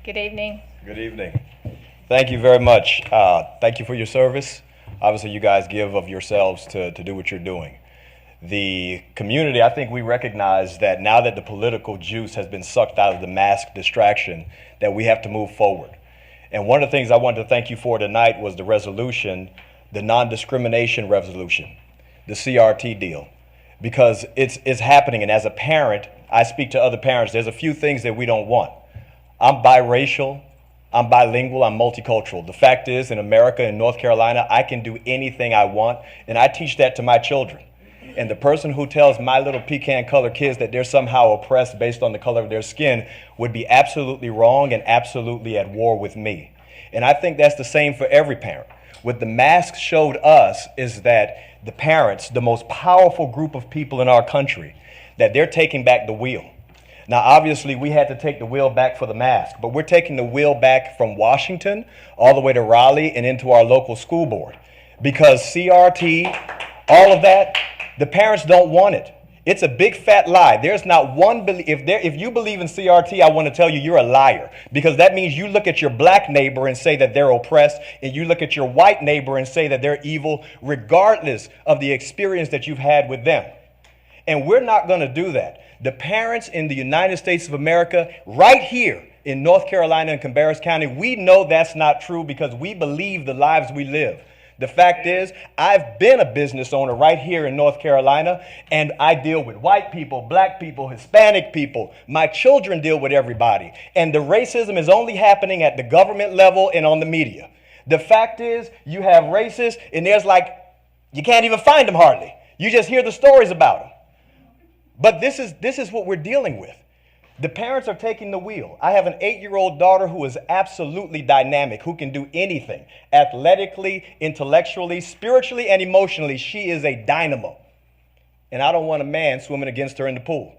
Good evening. Good evening. Thank you very much. Thank you for your service. Obviously, you guys give of yourselves to do what you're doing. The community, I think we recognize that now that the political juice has been sucked out of the mask distraction, that we have to move forward. And one of the things I wanted to thank you for tonight was the resolution, the non-discrimination resolution, the CRT deal, because it's happening. And as a parent, I speak to other parents, there's a few things that we don't want. I'm biracial, I'm bilingual, I'm multicultural. The fact is, in America, in North Carolina, I can do anything I want, and I teach that to my children. And the person who tells my little pecan-colored kids that they're somehow oppressed based on the color of their skin would be absolutely wrong and absolutely at war with me. And I think that's the same for every parent. What the mask showed us is that the parents, the most powerful group of people in our country, that they're taking back the wheel. Now, obviously, we had to take the wheel back for the mask, but we're taking the wheel back from Washington all the way to Raleigh and into our local school board. Because CRT, all of that, the parents don't want it. It's a big fat lie. There's not one, if you believe in CRT, I want to tell you you're a liar. Because that means you look at your black neighbor and say that they're oppressed, and you look at your white neighbor and say that they're evil, regardless of the experience that you've had with them. And we're not going to do that. The parents in the United States of America, right here in North Carolina and Cabarrus County, we know that's not true because we believe the lives we live. The fact is, I've been a business owner right here in North Carolina, and I deal with white people, black people, Hispanic people. My children deal with everybody. And the racism is only happening at the government level and on the media. The fact is, you have racists, and you can't even find them hardly. You just hear the stories about them. But this is what we're dealing with. The parents are taking the wheel. I have an 8-year-old daughter who is absolutely dynamic, who can do anything. Athletically, intellectually, spiritually, and emotionally, she is a dynamo. And I don't want a man swimming against her in the pool.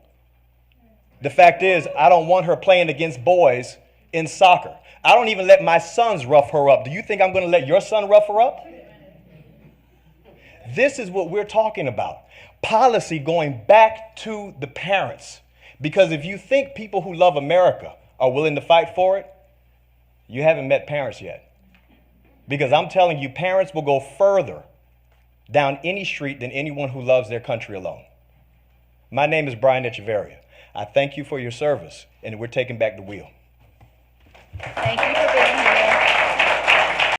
The fact is, I don't want her playing against boys in soccer. I don't even let my sons rough her up. Do you think I'm going to let your son rough her up? This is what we're talking about. Policy going back to the parents. Because if you think people who love America are willing to fight for it, you haven't met parents yet. Because I'm telling you, parents will go further down any street than anyone who loves their country alone. My name is Brian Echeverria. I thank you for your service, and we're taking back the wheel. Thank you for being here.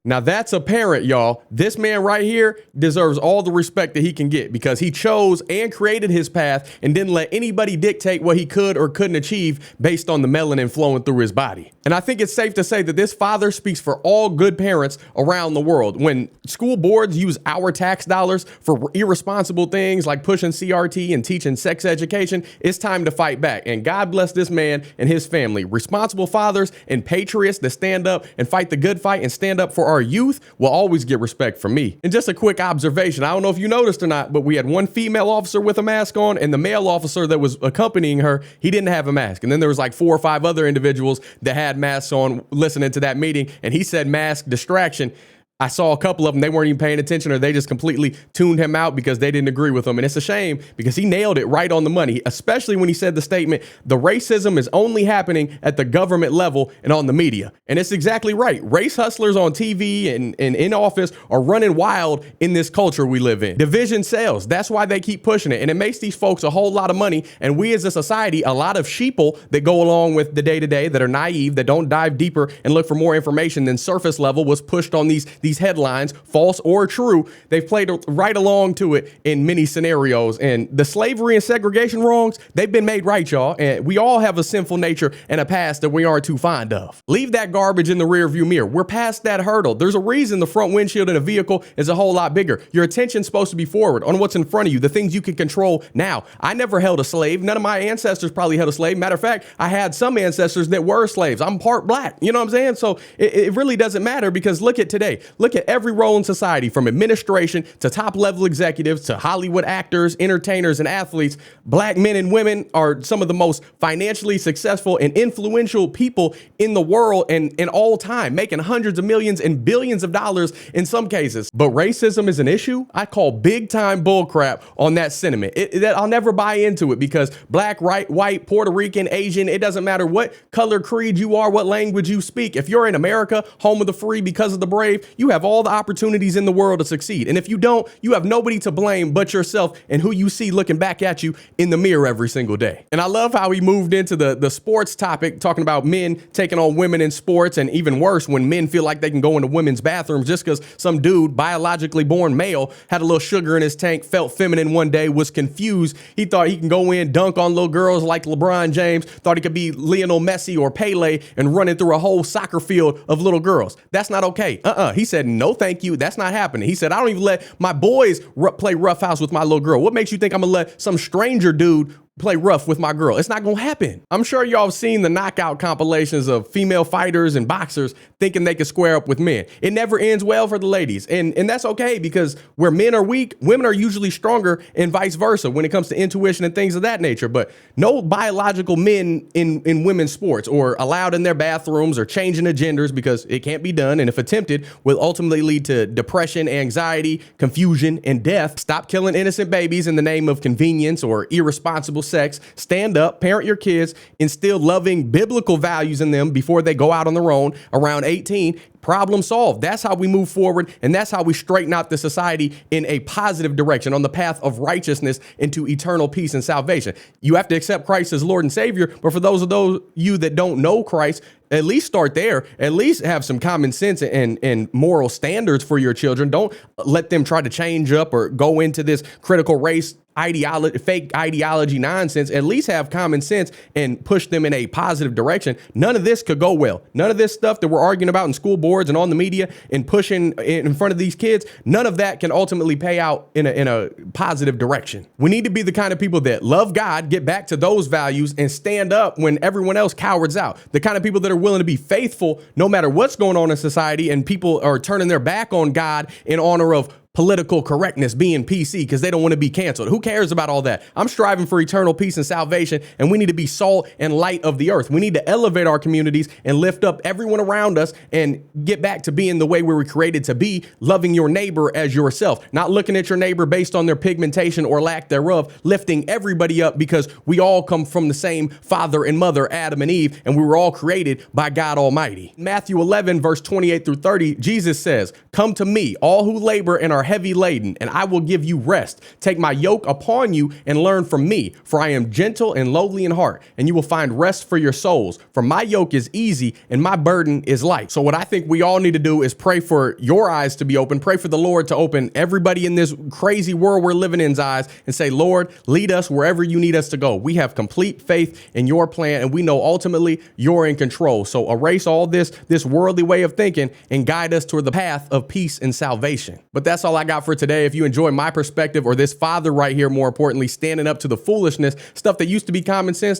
Now that's a parent, y'all. This man right here deserves all the respect that he can get because he chose and created his path and didn't let anybody dictate what he could or couldn't achieve based on the melanin flowing through his body. And I think it's safe to say that this father speaks for all good parents around the world. When school boards use our tax dollars for irresponsible things like pushing CRT and teaching sex education, it's time to fight back. And God bless this man and his family. Responsible fathers and patriots that stand up and fight the good fight and stand up for our youth will always get respect from me. And just a quick observation, I don't know if you noticed or not, but we had one female officer with a mask on, and the male officer that was accompanying her, he didn't have a mask. And then there was like 4 or 5 other individuals that had masks on listening to that meeting, and he said mask distraction. I saw a couple of them, they weren't even paying attention, or they just completely tuned him out because they didn't agree with him. And it's a shame because he nailed it right on the money, especially when he said the statement, the racism is only happening at the government level and on the media. And it's exactly right. Race hustlers on TV and in office are running wild in this culture we live in. Division sells. That's why they keep pushing it. And it makes these folks a whole lot of money. And we as a society, a lot of sheeple that go along with the day-to-day that are naive, that don't dive deeper and look for more information than surface level was pushed on these headlines, false or true. They've played right along to it in many scenarios. And the slavery and segregation wrongs, they've been made right, y'all. And we all have a sinful nature and a past that we aren't too fond of. Leave that garbage in the rearview mirror. We're past that hurdle. There's a reason the front windshield in a vehicle is a whole lot bigger. Your attention's supposed to be forward on what's in front of you, the things you can control now. I never held a slave. None of my ancestors probably held a slave. Matter of fact, I had some ancestors that were slaves. I'm part black. You know what I'm saying? So it really doesn't matter because look at today. Look at every role in society, from administration to top level executives to Hollywood actors, entertainers, and athletes. Black men and women are some of the most financially successful and influential people in the world and in all time, making hundreds of millions and billions of dollars in some cases. But racism is an issue? I call big time bullcrap on that sentiment. I'll never buy into it, because black, white, Puerto Rican, Asian, it doesn't matter what color, creed you are, what language you speak. If you're in America, home of the free, because of the brave, you have all the opportunities in the world to succeed. And if you don't, you have nobody to blame but yourself and who you see looking back at you in the mirror every single day. And I love how he moved into the sports topic, talking about men taking on women in sports, and even worse, when men feel like they can go into women's bathrooms just because some dude, biologically born male, had a little sugar in his tank, felt feminine one day, was confused. He thought he can go in, dunk on little girls like LeBron James, thought he could be Lionel Messi or Pele and running through a whole soccer field of little girls. That's not okay. He said, no, thank you. That's not happening. He said, I don't even let my boys play roughhouse with my little girl. What makes you think I'm gonna let some stranger dude play rough with my girl? It's not gonna happen. I'm sure y'all have seen the knockout compilations of female fighters and boxers thinking they can square up with men. It never ends well for the ladies. And that's okay, because where men are weak, women are usually stronger, and vice versa when it comes to intuition and things of that nature. But no biological men in women's sports, or allowed in their bathrooms, or changing the genders, because it can't be done. And if attempted, will ultimately lead to depression, anxiety, confusion, and death. Stop killing innocent babies in the name of convenience or irresponsible sex. Stand up, parent your kids, instill loving biblical values in them before they go out on their own around 18. Problem solved. That's how we move forward, and that's how we straighten out the society in a positive direction, on the path of righteousness into eternal peace and salvation. You have to accept Christ as Lord and Savior, but for those you that don't know Christ, at least start there. At least have some common sense and moral standards for your children. Don't let them try to change up or go into this critical race ideology, fake ideology nonsense. At least have common sense and push them in a positive direction. None of this could go well. None of this stuff that we're arguing about in school boards and on the media and pushing in front of these kids, none of that can ultimately pay out in a positive direction. We need to be the kind of people that love God, get back to those values, and stand up when everyone else cowards out. The kind of people that are willing to be faithful no matter what's going on in society, and people are turning their back on God in honor of political correctness, being PC, because they don't want to be canceled. Who cares about all that? I'm striving for eternal peace and salvation, and we need to be salt and light of the earth. We need to elevate our communities and lift up everyone around us and get back to being the way we were created to be, loving your neighbor as yourself, not looking at your neighbor based on their pigmentation or lack thereof, lifting everybody up, because we all come from the same father and mother, Adam and Eve, and we were all created by God Almighty. Matthew 11, verse 28 through 30, Jesus says, "Come to me, all who labor and are heavy laden, and I will give you rest. Take my yoke upon you and learn from me, for I am gentle and lowly in heart, and you will find rest for your souls. For my yoke is easy and my burden is light." So what I think we all need to do is pray for your eyes to be open, pray for the Lord to open everybody in this crazy world we're living in's eyes, and say, Lord, lead us wherever you need us to go. We have complete faith in your plan, and we know ultimately you're in control. So erase all this worldly way of thinking and guide us toward the path of peace and salvation. But that's all I got for today. If you enjoy my perspective, or this father right here, more importantly, standing up to the foolishness, stuff that used to be common sense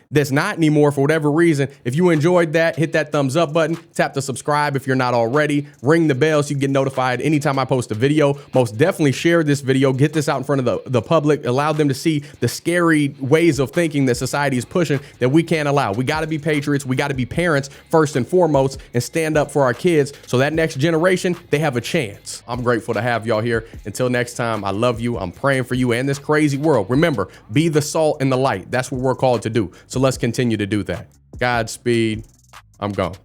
that's not anymore for whatever reason, if you enjoyed that, hit that thumbs up button, tap the subscribe if you're not already, ring the bell so you can get notified anytime I post a video. Most definitely share this video, get this out in front of the public, allow them to see the scary ways of thinking that society is pushing that we can't allow. We got to be patriots. We got to be parents first and foremost, and stand up for our kids so that next generation, they have a chance. I'm grateful to have y'all here. Until next time, I love you. I'm praying for you and this crazy world. Remember, be the salt and the light. That's what we're called to do. So let's continue to do that. Godspeed. I'm gone.